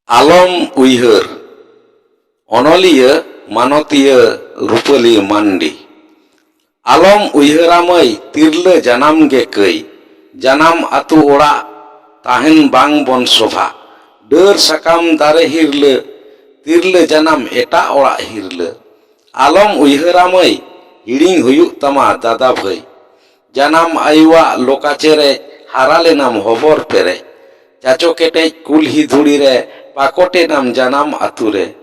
Alom uiheur onolia manotia rupali mandi alom uiharamai tirla janam ge kai janam atu ora tahen bang bon sobha deur sakam dare hirle tirla janam eta ora hirle alom uiharamai hiring huyuk tama dada bhai janam ayuwa lokacere harale nam hobor pere caco ketej kulhi dhuri re pakote nam janam ature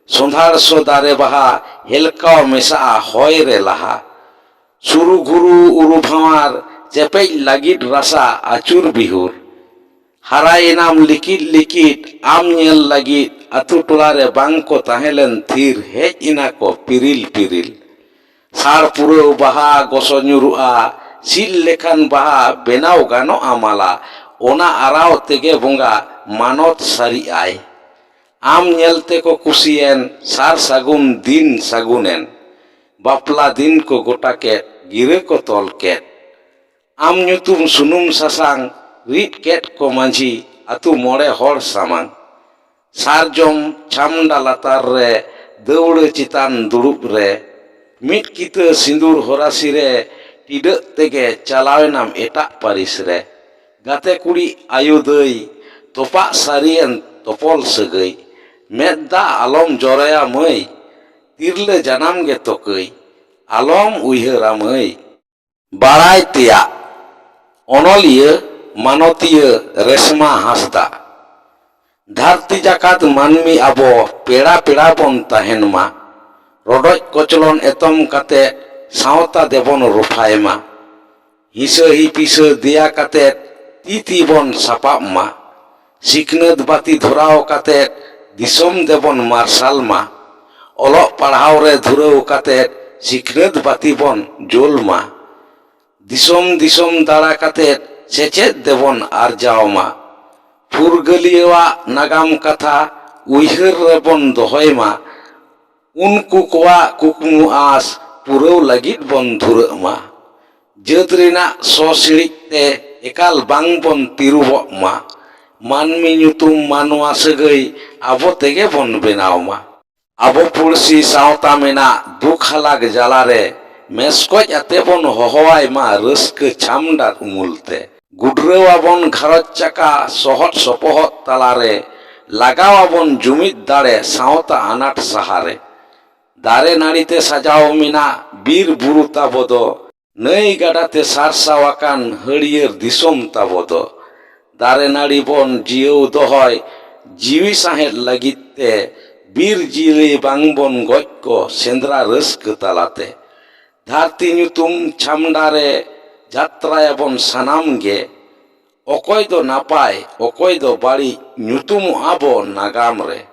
sondhar so dare baha helkaw mesa hoy re laha suru guru uru bhamar cepej lagid rasa acur bihur harai nam likit likit am nyel lagid atu tolare bang ko tahelen thir hej ina ko piril piril sar puro baha goso nyurua sil lekan baha benaw gano amala ona araw tege bonga manot sari ay am nyelte ko kusien sar sagun din sagunen bapla din ko gota ket gire ko tol ket am nyutum sunum sasang rit ket ko manji atu more hor samang sarjom chamda latar re deude citan durup re mit kita sindur horasi re tidak tege calawenam etak paris re gate kuri ayu deui topak sarien topol segai medda alom joraya mai tirle janam ge tokai alom uihara mai barai tia onolia manotia resma hasda dharti jakat manmi abo pera pera bon tahen ma rodoj koclon etom kate sawta debon rufai ma hisa hipisa dia kate titi bon sapap ma siknat bati dhuraw kate disom debon marsal ma olok parhaw re dhuraw kate siknat bati bon jol ma disom disom dara kate secet debon arjaw ma purgaliwa nagam katha uihar rebon dohoy ma unku kowa kukmu as puraw lagid bon dhura ma jaat rena so sirik te ekal bang bon tirubok ma manmi nyutum manwa sagai abo tege bon benaw ma abo pulsi sawta mena duk halag jalare meskoj ate bon hohowai ma rauska chamdar umulte gudraw abon gharoj chaka sohot sopohot talare lagaw abon jumid dare sawta anat sahare dare narite sajaw mina bir buru tabodo nai gadate sarsawakan hariyer disom tabodo dare nari bon jieu dohoy jiwi sahet lagit te bir jili bang bon goj ko sendra rauska talate dharti nyutum chamdare jatraya bon sanam ge okoy do napay okoy do bari nyutum abo nagam re